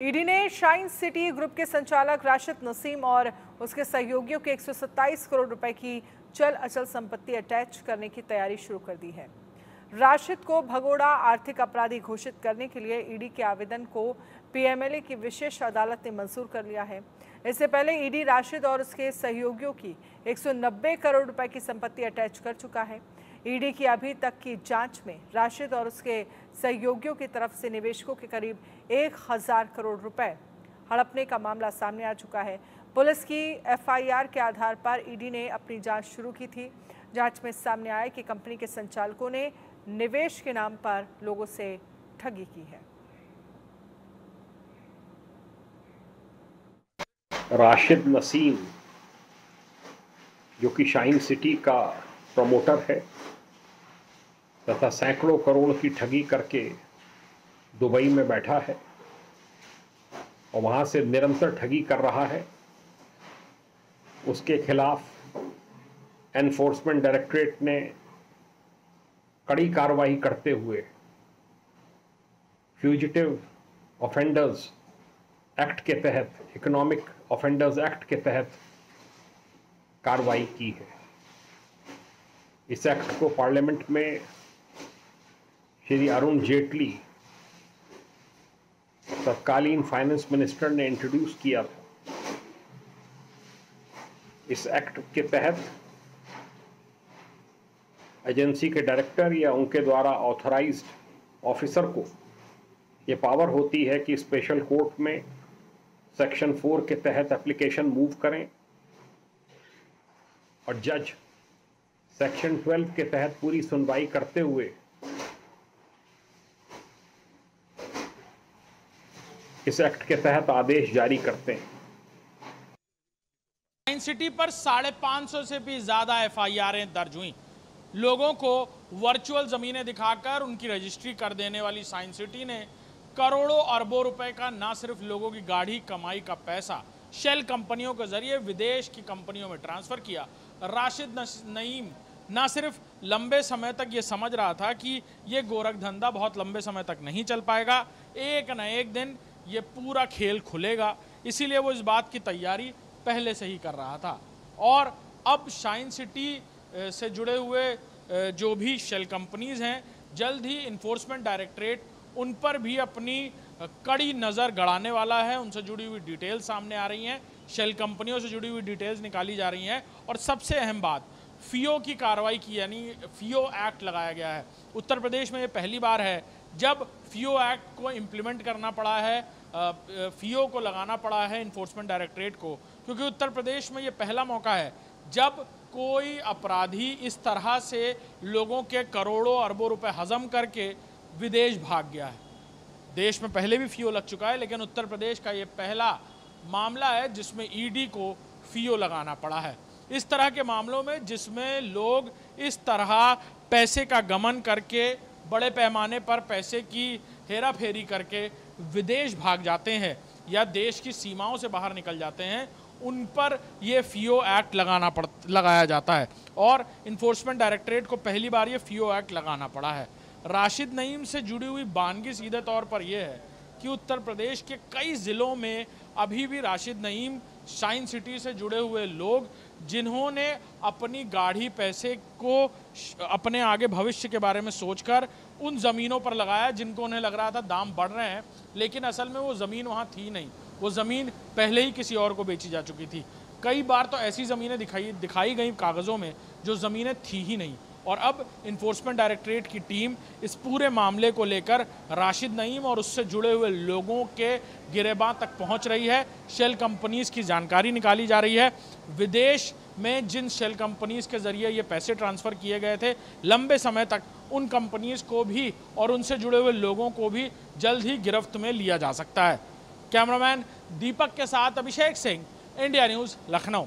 ED ने shine city group के संचालक राशिद नसीम और उसके सहयोगियों के 127 करोड़ रुपए की चल अचल संपत्ति अटैच करने की तैयारी शुरू कर दी है। राशिद को भगोड़ा आर्थिक अपराधी घोषित करने के लिए ईडी के आवेदन को पीएमएलए की विशेष अदालत ने मंजूर कर लिया है। इससे पहले ईडी राशिद और उसके सहयोगियों की 190 करोड़ रुपए की संपत्ति अटैच कर चुका है। ईडी की अभी तक की जांच में राशिद और उसके सहयोगियों की तरफ से निवेशकों के करीब 1000 करोड़ रुपए हड़पने का मामला सामने आ चुका है। पुलिस की एफआईआर के आधार पर ईडी ने अपनी जांच शुरू की थी। जांच में सामने आया कि कंपनी के संचालकों ने निवेश के नाम पर लोगों से ठगी की है। राशिद नसीम जो कि शाइन सिटी का प्रमोटर है तथा सैकड़ों करोड़ की ठगी करके दुबई में बैठा है और वहां से निरंतर ठगी कर रहा है, उसके खिलाफ एनफोर्समेंट डायरेक्टरेट ने कड़ी कार्रवाई करते हुए फ्यूजिटिव ऑफेंडर्स एक्ट के तहत, इकोनॉमिक ऑफेंडर्स एक्ट के तहत कार्रवाई की है। इस एक्ट को पार्लियामेंट में श्री अरुण जेटली तत्कालीन फाइनेंस मिनिस्टर ने इंट्रोड्यूस किया था। इस एक्ट के तहत एजेंसी के डायरेक्टर या उनके द्वारा ऑथराइज्ड ऑफिसर को ये पावर होती है कि स्पेशल कोर्ट में सेक्शन 4 के तहत एप्लीकेशन मूव करें और जज सेक्शन 12 के तहत पूरी सुनवाई करते हुए इस एक्ट के तहत आदेश जारी करते हैं। शाइन सिटी पर 550 से भी ज्यादा एफआईआरें दर्ज हुई। लोगों को वर्चुअल जमीनें दिखाकर उनकी रजिस्ट्री कर देने वाली शाइन सिटी ने करोड़ों अरबों रुपए का न सिर्फ लोगों की गाढ़ी कमाई का पैसा शेल कंपनियों के जरिए विदेश की कंपनियों में ट्रांसफर किया। राशिद नईम न सिर्फ लंबे समय तक ये समझ रहा था कि ये गोरख धंधा बहुत लंबे समय तक नहीं चल पाएगा, एक न एक दिन ये पूरा खेल खुलेगा, इसीलिए वो इस बात की तैयारी पहले से ही कर रहा था। और अब शाइन सिटी से जुड़े हुए जो भी शेल कंपनीज हैं, जल्द ही इन्फोर्समेंट डायरेक्टरेट उन पर भी अपनी कड़ी नज़र गड़ाने वाला है। उनसे जुड़ी हुई डिटेल्स सामने आ रही हैं, शेल कंपनियों से जुड़ी हुई डिटेल्स निकाली जा रही हैं। और सबसे अहम बात, फियो की कार्रवाई की, यानी फियो एक्ट लगाया गया है। उत्तर प्रदेश में ये पहली बार है जब फियो एक्ट को इम्प्लीमेंट करना पड़ा है, फियो को लगाना पड़ा है इन्फोर्समेंट डायरेक्टरेट को, क्योंकि उत्तर प्रदेश में ये पहला मौका है जब कोई अपराधी इस तरह से लोगों के करोड़ों अरबों रुपए हजम करके विदेश भाग गया है। देश में पहले भी फियो लग चुका है, लेकिन उत्तर प्रदेश का ये पहला मामला है जिसमें ईडी को फियो लगाना पड़ा है। इस तरह के मामलों में जिसमें लोग इस तरह पैसे का गमन करके, बड़े पैमाने पर पैसे की हेरा फेरी करके विदेश भाग जाते हैं या देश की सीमाओं से बाहर निकल जाते हैं, उन पर ये फियो एक्ट लगाया जाता है। और इन्फोर्समेंट डायरेक्टरेट को पहली बार ये फियो एक्ट लगाना पड़ा है। राशिद नईम से जुड़ी हुई बानगी सीधे तौर पर यह है कि उत्तर प्रदेश के कई ज़िलों में अभी भी राशिद नईम, शाइन सिटी से जुड़े हुए लोग जिन्होंने अपनी गाढ़ी पैसे को अपने आगे भविष्य के बारे में सोचकर उन ज़मीनों पर लगाया जिनको उन्हें लग रहा था दाम बढ़ रहे हैं, लेकिन असल में वो ज़मीन वहाँ थी नहीं, वो ज़मीन पहले ही किसी और को बेची जा चुकी थी। कई बार तो ऐसी ज़मीनें दिखाई गई कागज़ों में जो ज़मीनें थी ही नहीं। और अब इन्फोर्समेंट डायरेक्टरेट की टीम इस पूरे मामले को लेकर राशिद नईम और उससे जुड़े हुए लोगों के गिरेबां तक पहुंच रही है। शेल कंपनीज़ की जानकारी निकाली जा रही है। विदेश में जिन शेल कंपनीज़ के ज़रिए ये पैसे ट्रांसफ़र किए गए थे लंबे समय तक, उन कंपनीज़ को भी और उनसे जुड़े हुए लोगों को भी जल्द ही गिरफ्त में लिया जा सकता है। कैमरामैन दीपक के साथ अभिषेक सिंह, इंडिया न्यूज़, लखनऊ।